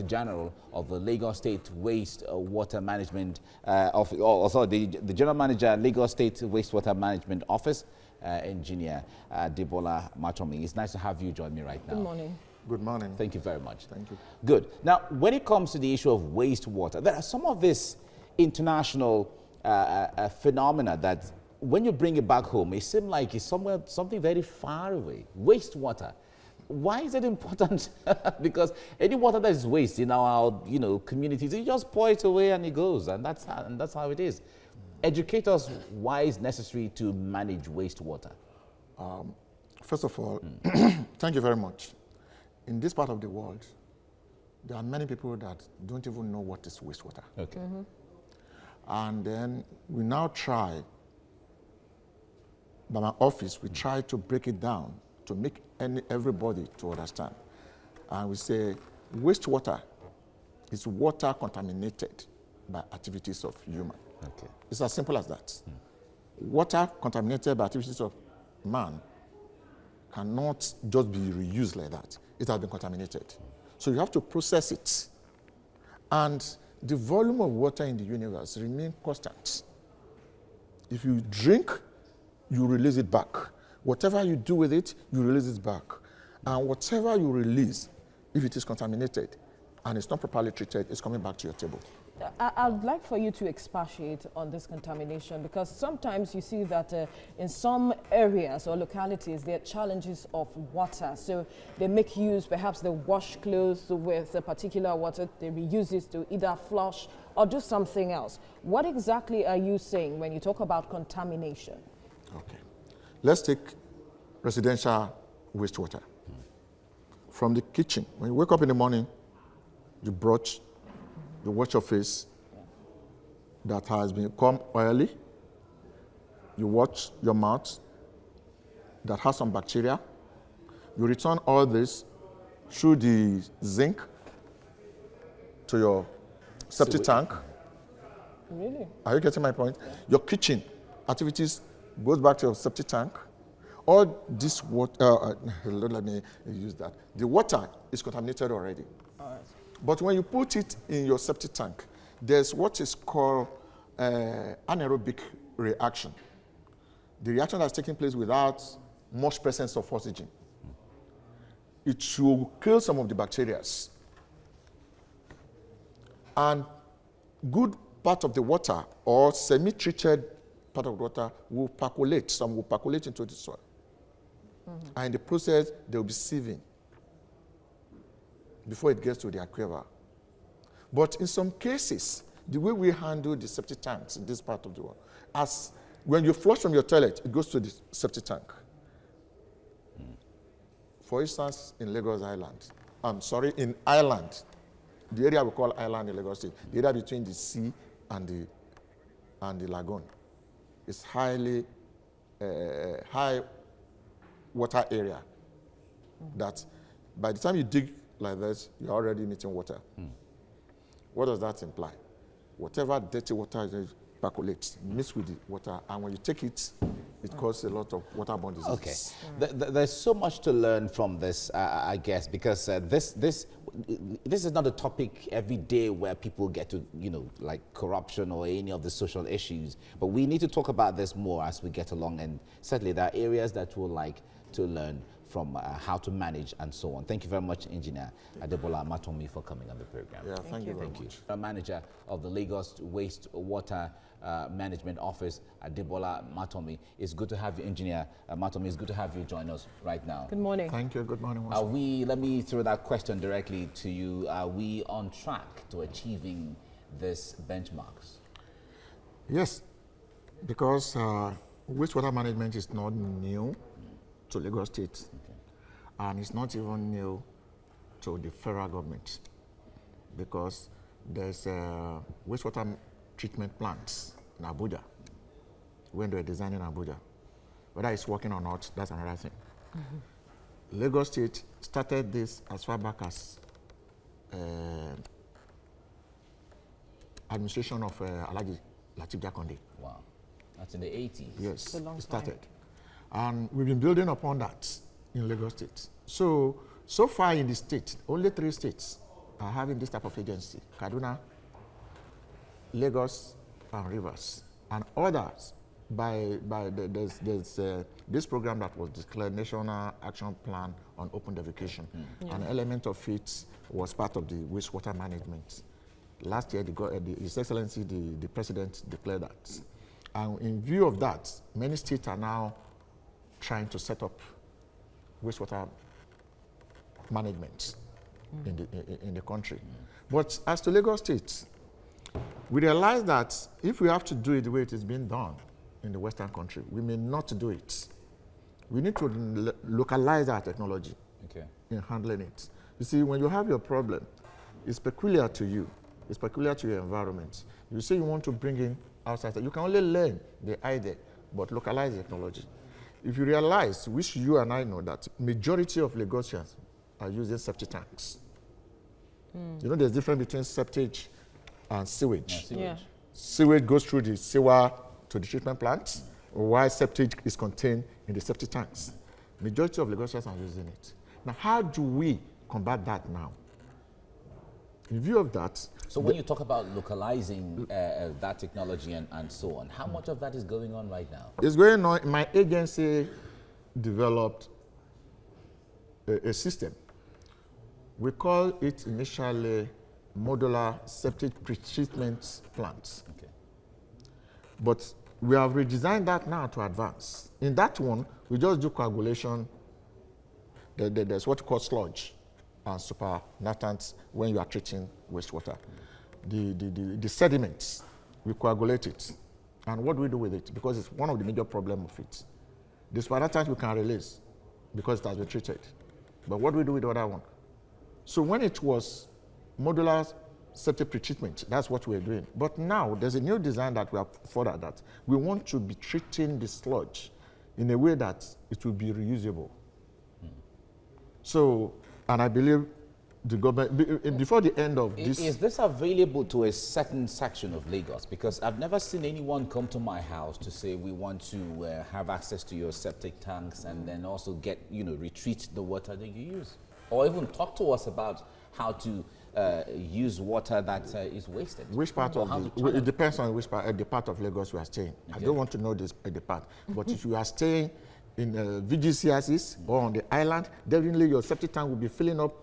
General of the Lagos State Wastewater Management the General Manager, Lagos State Wastewater Management Office, Engineer Debola Matomi. It's nice to have you join me right now. Good morning. Good morning. Thank you very much. Thank you. Good. Now, when it comes to the issue of wastewater, there are some of this international phenomena that when you bring it back home, it seems like it's something very far away. Wastewater. Why is it important? Because any water that is waste in our communities, you just pour it away and it goes, and that's how it is. Educate us why it's necessary to manage wastewater. First of all, thank you very much. In this part of the world, there are many people that don't even know what is wastewater. Okay. And then we now try, by my office, we try to break it down to make everybody to understand. And we say wastewater is water contaminated by activities of human. Okay. It's as simple as that. Water contaminated by activities of man cannot just be reused like that. It has been contaminated. So you have to process it. And the volume of water in the universe remains constant. If you drink, you release it back. Whatever you do with it, you release it back. And whatever you release, if it is contaminated and it's not properly treated, it's coming back to your table. I'd like for you to expatiate on this contamination, because sometimes you see that in some areas or localities there are challenges of water. So they make use, perhaps they wash clothes with a particular water, they reuse it to either flush or do something else. What exactly are you saying when you talk about contamination? Okay. Let's take residential wastewater. From the kitchen, when you wake up in the morning, you brush, you wash your face that has become oily, you wash your mouth that has some bacteria, you return all this through the zinc to your septic tank. Really? Are you getting my point? Your kitchen activities goes back to your septic tank. All this water, let me use that. The water is contaminated already. All right. But when you put it in your septic tank, there's what is called anaerobic reaction. The reaction that's taking place without much presence of oxygen. It should kill some of the bacteria. And good part of the water or semi-treated part of the water will percolate. Some will percolate into the soil. And in the process, they will be sieving before it gets to the aquifer. But in some cases, the way we handle the septic tanks in this part of the world, as when you flush from your toilet, it goes to the septic tank. For instance, in Lagos Island, in Ireland, the area we call Island in Lagos State, the area between the sea and the lagoon, is highly high water area that by the time you dig like this, you're already emitting water. What does that imply? Whatever dirty water percolates, mix with the water, and when you take it, it causes a lot of waterborne diseases. Okay. There's so much to learn from this, I guess, because this is not a topic every day where people get to, like corruption or any of the social issues. But we need to talk about this more as we get along. And certainly there are areas that we'll like to learn from how to manage and so on. Thank you very much, Engineer Debola Matomi, for coming on the program. Yeah, thank you very much. Manager of the Lagos Wastewater Management Office, Debola Matomi. It's good to have you, Engineer Matomi. It's good to have you join us right now. Good morning. Thank you. Good morning. Let me throw that question directly to you. Are we on track to achieving these benchmarks? Yes, because wastewater management is not new to Lagos State, and it's not even new to the federal government, because there's wastewater treatment plants in Abuja when they're designing Abuja. Whether it's working or not, that's another thing. Lagos State started this as far back as administration of Alhaji Lateef Jakonde. Wow, that's in the 80s. Yes, a long it started. time. And we've been building upon that in Lagos State. So far in the state, only 3 states are having this type of agency. Kaduna, Lagos, and Rivers, and others there's this program that was declared National Action Plan on Open Defecation. An element of it was part of the wastewater management. Last year, His Excellency, the President declared that. And in view of that, many states are now trying to set up wastewater management in the country. But as to Lagos State, we realize that if we have to do it the way it is being done in the Western country, we may not do it. We need to localize our technology in handling it. You see, when you have your problem, it's peculiar to you. It's peculiar to your environment. You say you want to bring in outside, you can only learn the idea, but localize the technology. If you realize, which you and I know, that majority of Lagosians are using septic tanks. You know, there's a difference between septic and sewage. Yeah. Sewage goes through the sewer to the treatment plant, while septic is contained in the septic tanks. Majority of Lagosians are using it. Now, how do we combat that now? In view of that... So when you talk about localizing that technology and so on, how much of that is going on right now? It's going on. My agency developed a system. We call it initially modular septic pretreatment plants. Okay. But we have redesigned that now to advance. In that one, we just do coagulation. There's what we call sludge and supernatant when you are treating wastewater. The sediments, we coagulate it. And what do we do with it? Because it's one of the major problems of it. The supernatant we can release because it has been treated. But what do we do with the other one? So when it was modular septic pretreatment, that's what we're doing. But now there's a new design that we have further that we want to be treating the sludge in a way that it will be reusable. So, and I believe the government, before the end of this... Is this available to a certain section of Lagos? Because I've never seen anyone come to my house to say we want to have access to your septic tanks and then also get, retreat the water that you use. Or even talk to us about how to use water that is wasted. Which part of it depends on which part, the part of Lagos we are staying. Okay. I don't want to know this the part, but if you are staying in VGCICs or on the island, definitely your septic tank will be filling up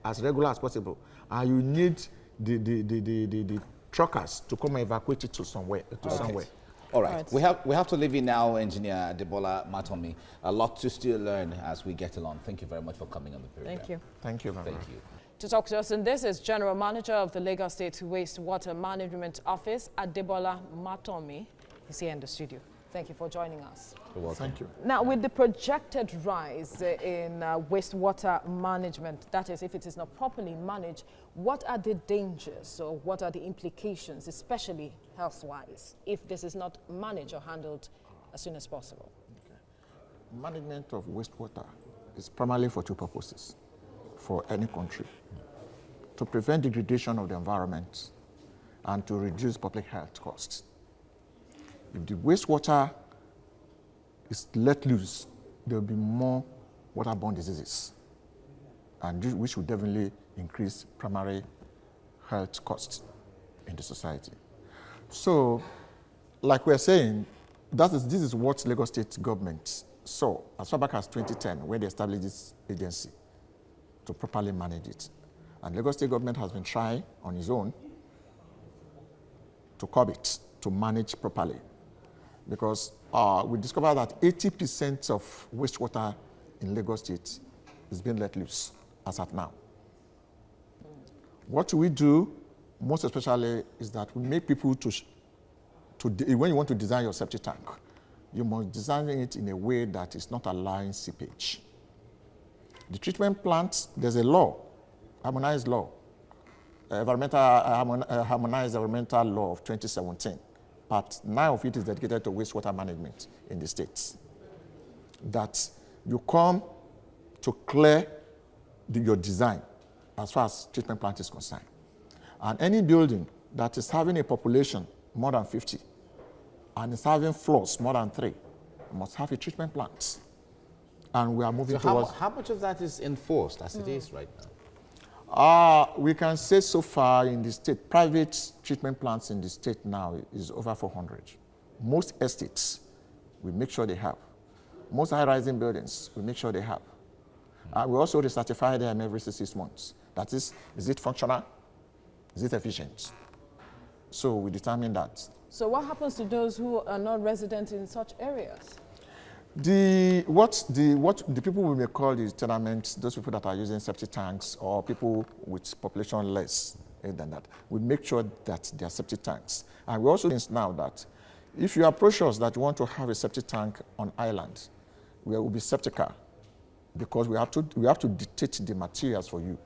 as regular as possible, and you need the truckers to come and evacuate it to somewhere. All right. We have to leave you now, Engineer Debola Matomi. A lot to still learn as we get along. Thank you very much for coming on the program. Thank you. Thank you very much. Thank you. To talk to us in this is General Manager of the Lagos State Wastewater Management Office, Debola Matomi. He's here in the studio. Thank you for joining us. You're welcome. Thank you. Now, with the projected rise in wastewater management, that is, if it is not properly managed, what are the dangers or what are the implications, especially health-wise, if this is not managed or handled as soon as possible? Okay. Management of wastewater is primarily for two purposes for any country: to prevent degradation of the environment and to reduce public health costs. If the wastewater is let loose, there will be more waterborne diseases, and which will definitely increase primary health costs in the society. So, like we're saying, this is what Lagos State government saw as far back as 2010, when they established this agency to properly manage it. And Lagos State government has been trying on its own to curb it, to manage properly. Because we discovered that 80% of wastewater in Lagos State is being let loose as at now. What we do, most especially, is that we make people when you want to design your septic tank, you must design it in a way that is not allowing seepage. The treatment plants, there's a law, harmonized law, harmonized environmental law of 2017. Part 9 of it is dedicated to wastewater management in the states. That you come to clear your design as far as treatment plant is concerned. And any building that is having a population more than 50 and is having floors more than 3 must have a treatment plant. And we are moving towards... How much of that is enforced as it is right We can say so far in the state, private treatment plants in the state now is over 400. Most estates, we make sure they have. Most high-rising buildings, we make sure they have. We also recertify them every 6 months. That is it functional? Is it efficient? So we determine that. So what happens to those who are not resident in such areas? What the people we may call the tenements, those people that are using septic tanks or people with population less than that, we make sure that they are septic tanks. And we also think now that if you approach us that you want to have a septic tank on island, we will be septical because we have to dictate the materials for you.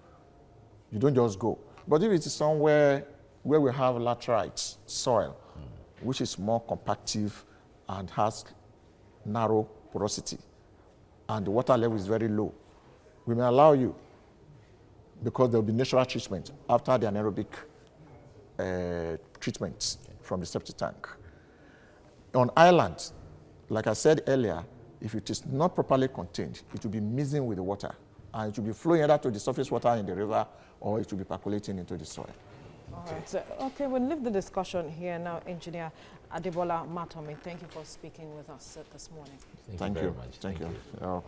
You don't just go. But if it is somewhere where we have laterite soil, which is more compactive and has narrow porosity, and the water level is very low, we may allow you because there will be natural treatment after the anaerobic treatment from the septic tank. On island, like I said earlier, if it is not properly contained, it will be mixing with the water, and it will be flowing either to the surface water in the river or it will be percolating into the soil. All right. So, okay, we'll leave the discussion here now. Engineer Adebola Matomi, thank you for speaking with us this morning. Thank you very much. Thank you.